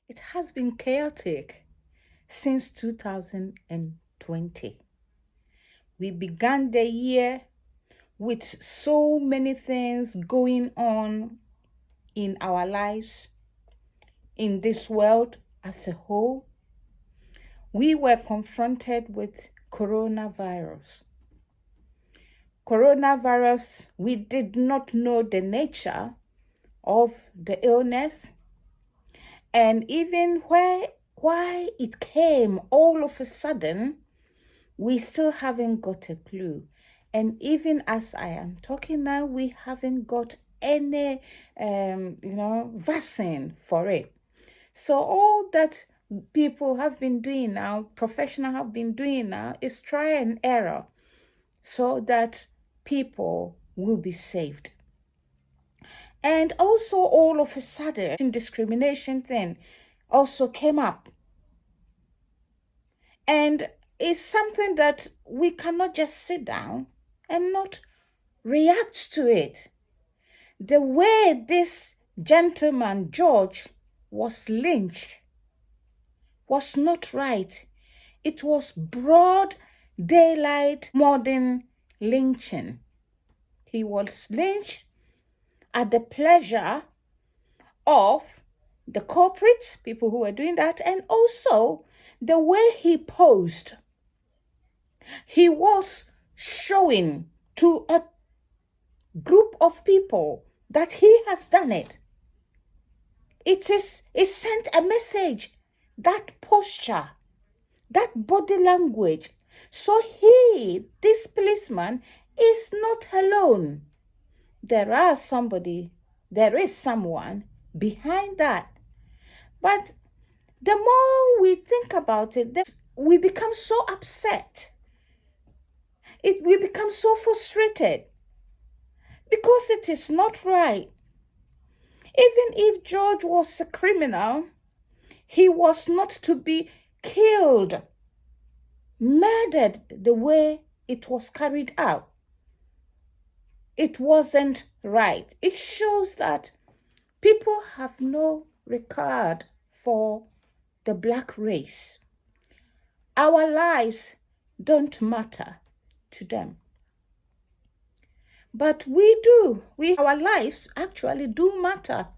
It has been chaotic since 2020. We began the year with so many things going on in our lives, in this world as a whole. We were confronted with coronavirus. Coronavirus, we did not know the nature of the illness, and even why it came all of a sudden, we still haven't got a clue. And even as I am talking now, we haven't got any vaccine for it. So all that people have been doing now, professionals have been doing now, is try and error so that people will be saved. And also all of a sudden, discrimination thing also came up. And it's something that we cannot just sit down and not react to it. The way this gentleman, George, was lynched was not right. It was broad daylight modern lynching. He was lynched at the pleasure of the culprits, people who were doing that, and also the way he posed. He was showing to a group of people that he has done it. It sent a message, that posture, that body language. So this policeman, is not alone. There is someone behind that. But the more we think about it, we become so upset. We become so frustrated because it is not right. Even if George was a criminal, he was not to be killed, murdered the way it was carried out. It wasn't right. It shows that people have no regard for the black race. Our lives don't matter to them. But we do. Our lives actually do matter.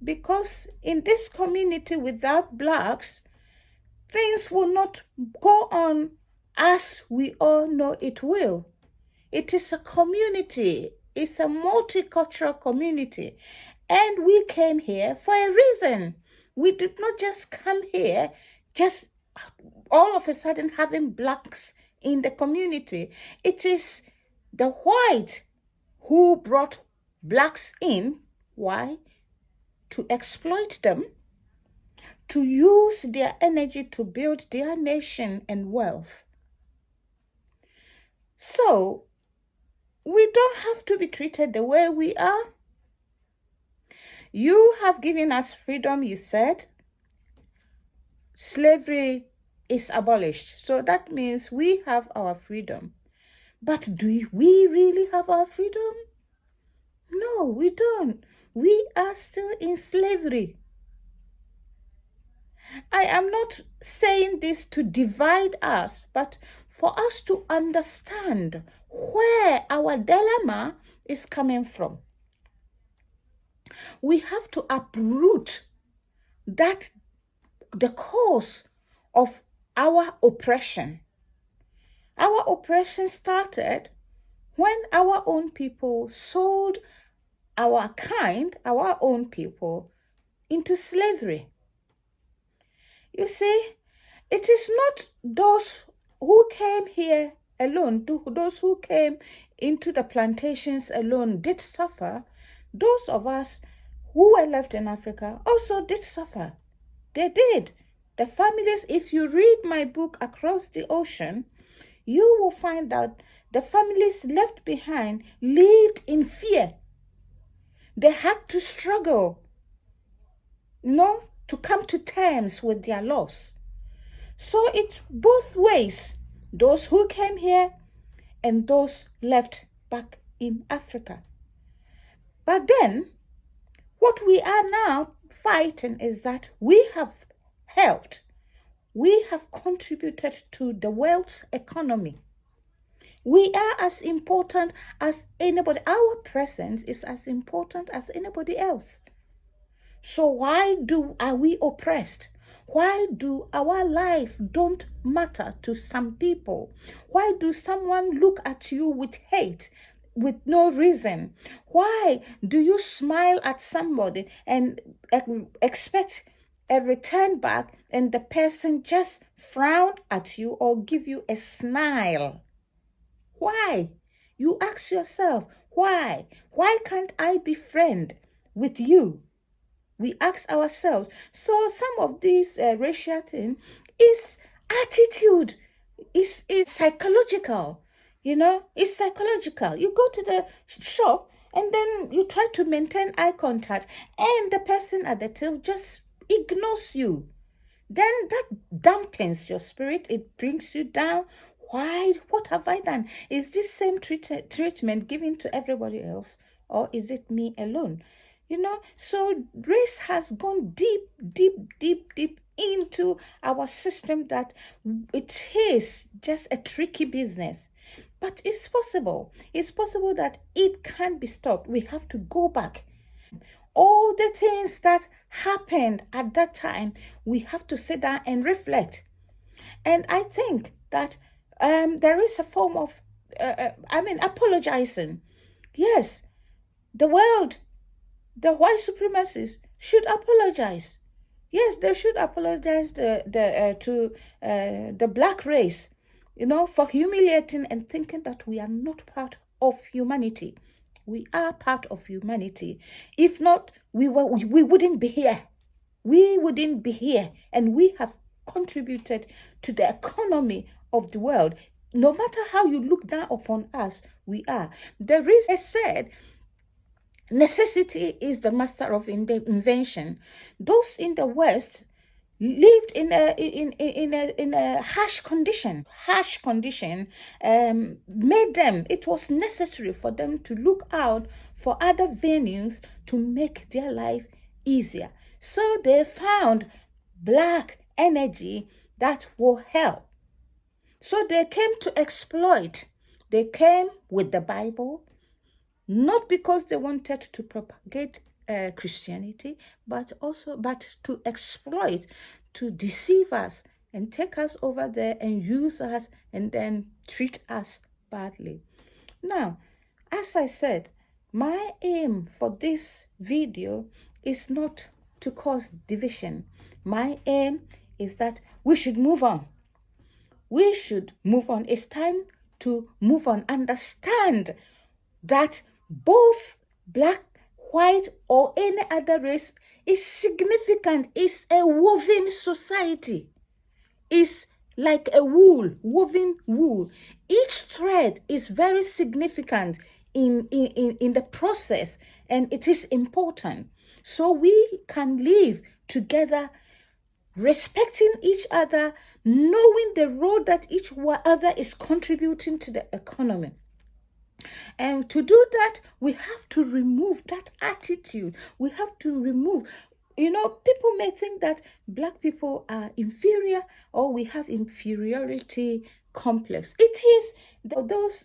Because in this community without blacks, things will not go on as we all know it will. It is a community. It's a multicultural community. And we came here for a reason. We did not just come here just all of a sudden having blacks in the community. It is the white who brought blacks in. Why? To exploit them, to use their energy to build their nation and wealth. So, we don't have to be treated the way we are. You have given us freedom, you said. Slavery is abolished. So that means we have our freedom. But do we really have our freedom? No, we don't. We are still in slavery. I am not saying this to divide us, but for us to understand where our dilemma is coming from. We have to uproot the cause of our oppression. Our oppression started when our own people sold our own people, into slavery. You see, it is not those who came here alone, those who came into the plantations alone did suffer. Those of us who were left in Africa also did suffer. They did. The families, if you read my book, Across the Ocean, you will find out the families left behind lived in fear. They had to struggle, to come to terms with their loss. So it's both ways, those who came here and those left back in Africa. But then, What we are now fighting is that we have helped, we have contributed to the world's economy. We are as important as anybody. Our presence is as important as anybody else. So why are we oppressed? Why do our life don't matter to some people? Why do someone look at you with hate with no reason? Why do you smile at somebody and expect a return back and the person just frown at you or give you a smile? Why? You ask yourself, why? Why can't I be friend with you? We ask ourselves. So some of this racial thing is attitude, is psychological. It's psychological. You go to the shop and then you try to maintain eye contact and the person at the till just ignores you. Then that dampens your spirit. It brings you down. Why? What have I done? Is this same treatment given to everybody else, or is it me alone? So race has gone deep, deep, deep, deep into our system that it is just a tricky business. But it's possible. It's possible that it can be stopped. We have to go back. All the things that happened at that time, we have to sit down and reflect. And I think that there is a form of, apologizing. Yes, the world, the white supremacists should apologize. Yes, they should apologize to the black race, for humiliating and thinking that we are not part of humanity. We are part of humanity. If not, we wouldn't be here. We wouldn't be here, and we have contributed to the economy of the world. No matter how you look down upon us, we are. The reason I said necessity is the master of invention. Those in the West lived in a harsh condition. Made them. It was necessary for them to look out for other venues to make their life easier. So they found black energy that will help. So they came to exploit. They came with the Bible, not because they wanted to propagate Christianity, but to exploit, to deceive us and take us over there and use us and then treat us badly. Now, as I said, my aim for this video is not to cause division. My aim is that we should move on. We should move on. It's time to move on. Understand that both black, white, or any other race is significant. It's a woven society. It's like a woven wool. Each thread is very significant in the process, and it is important. So we can live together, respecting each other, knowing the role that each other is contributing to the economy. And to do that, we have to remove that attitude. We have to remove, people may think that black people are inferior or we have inferiority complex. It is those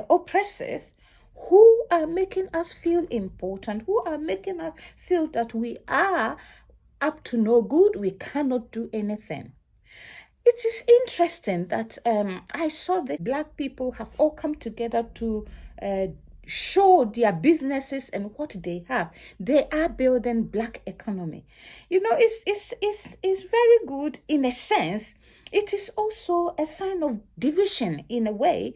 oppressors who are making us feel important, who are making us feel that we are up to no good, we cannot do anything. It is interesting that I saw that black people have all come together to show their businesses and what they have. They are building black economy. It's very good in a sense. It is also a sign of division in a way.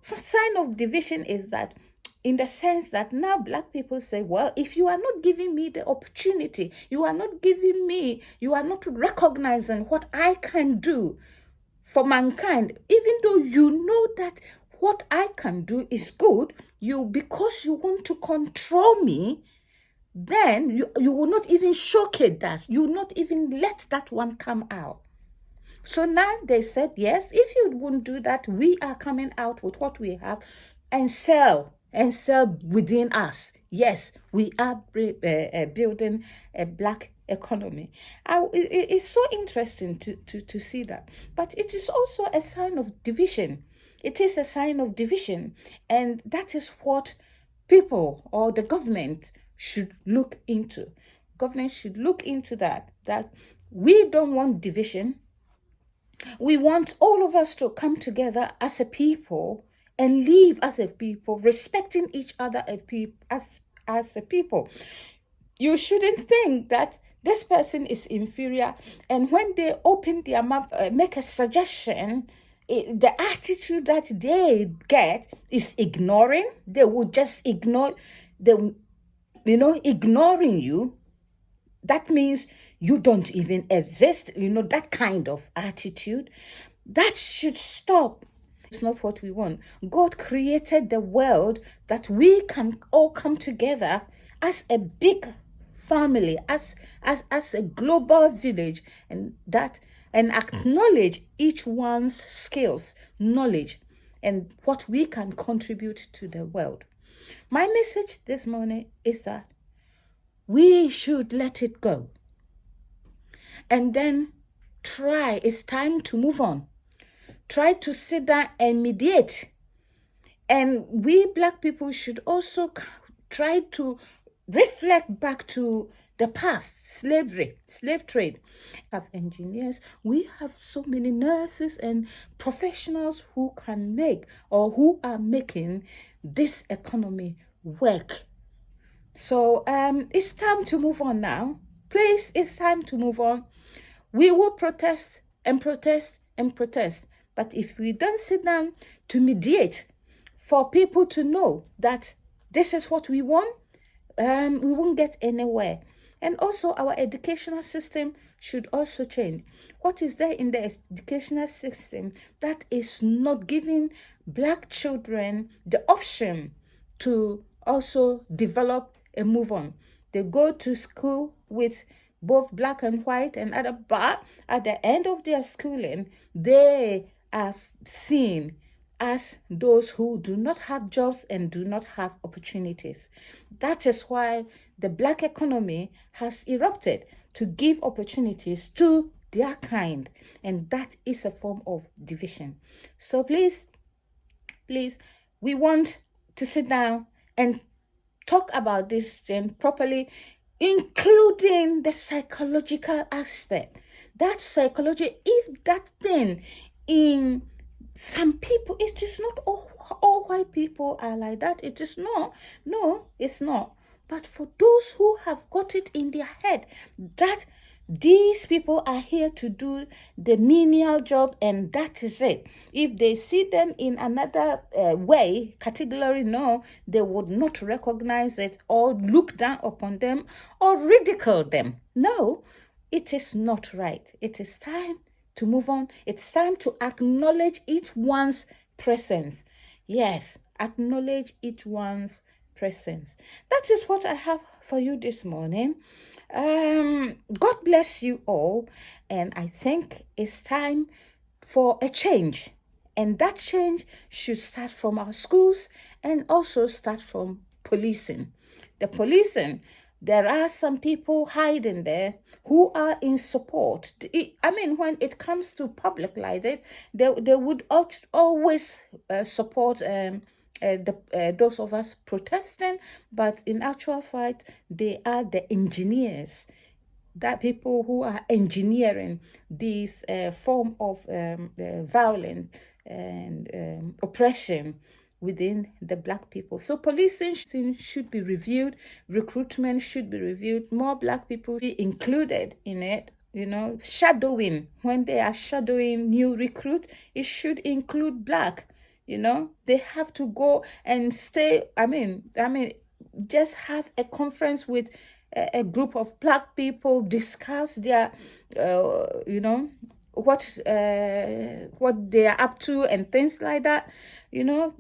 Sign of division is that in the sense that now black people say, well, if you are not giving me the opportunity, you are not recognizing what I can do for mankind, even though you know that what I can do is good, because you want to control me, then you will not even showcase that. You will not even let that one come out. So now they said, yes, if you won't do that, we are coming out with what we have and sell and cell within us. Yes, we are building a black economy. It's so interesting to see that. But it is also a sign of division. It is a sign of division. And that is what people or the government should look into. Government should look into that we don't want division. We want all of us to come together as a people and live as a people, respecting each other as a people. You shouldn't think that this person is inferior, and when they open their mouth, make a suggestion, the attitude that they get is ignoring. They will just ignore the, ignoring you. That means you don't even exist, that kind of attitude. That should stop. It's not what we want. God created the world that we can all come together as a big family, as a global village, and acknowledge each one's skills, knowledge, and what we can contribute to the world. My message this morning is that we should let it go. And then it's time to move on. Try to sit down and mediate. And we Black people should also try to reflect back to the past, slavery, slave trade. We have engineers, we have so many nurses and professionals who can make or who are making this economy work. So it's time to move on now. Please, it's time to move on. We will protest and protest and protest. But if we don't sit down to mediate for people to know that this is what we want, we won't get anywhere. And also our educational system should also change. What is there in the educational system that is not giving Black children the option to also develop and move on? They go to school with both black and white and other, but at the end of their schooling, they are seen as those who do not have jobs and do not have opportunities. That is why the Black economy has erupted, to give opportunities to their kind, and that is a form of division. So please, we want to sit down and talk about this thing properly, including the psychological aspect. That psychology is that thing in some people. It is not all white people are like that. It is not. No, it's not. But for those who have got it in their head that these people are here to do the menial job and that is it. If they see them in another way, category, no, they would not recognize it or look down upon them or ridicule them. No, it is not right. It is time to move on. It's time to acknowledge each one's presence. Yes, acknowledge each one's presence. That is what I have for you this morning. God bless you all, and I think it's time for a change, and that change should start from our schools and also start from policing. The policing, there are some people hiding there who are in support. I mean, when it comes to public like that, they would always support those of us protesting, but in actual fact, they are the engineers, that people who are engineering this form of violence and oppression within the Black people. So policing should be reviewed, recruitment should be reviewed, more Black people be included in it. Shadowing, when they are shadowing new recruit, it should include Black. They have to go and stay. I mean, just have a conference with a group of Black people, discuss their, what they are up to and things like that.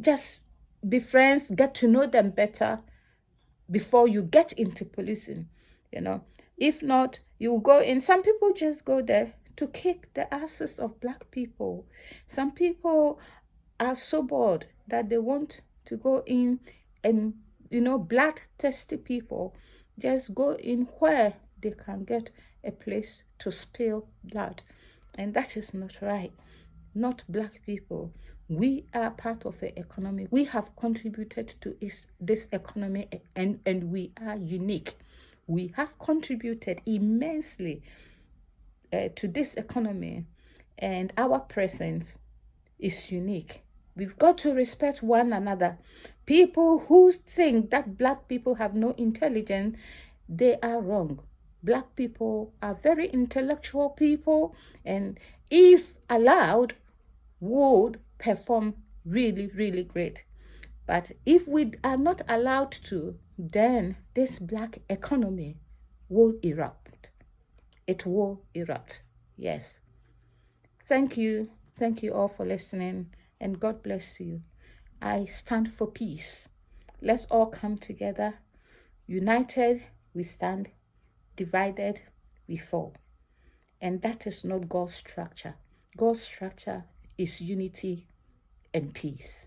Just be friends, get to know them better before you get into policing. If not, you go in. Some people just go there to kick the asses of Black people. Some people are so bored that they want to go in And, bloodthirsty people just go in where they can get a place to spill blood. And that is not right. Not Black people. We are part of the economy. We have contributed to this economy, and we are unique. We have contributed immensely to this economy, and our presence is unique. We've got to respect one another. People who think that Black people have no intelligence, they are wrong. Black people are very intellectual people, and if allowed, would perform really, really great. But if we are not allowed to, then this Black economy will erupt. It will erupt. Yes. Thank you. Thank you all for listening, and God bless you. I stand for peace. Let's all come together. United, we stand. Divided, we fall. And that is not God's structure. God's structure is unity and peace.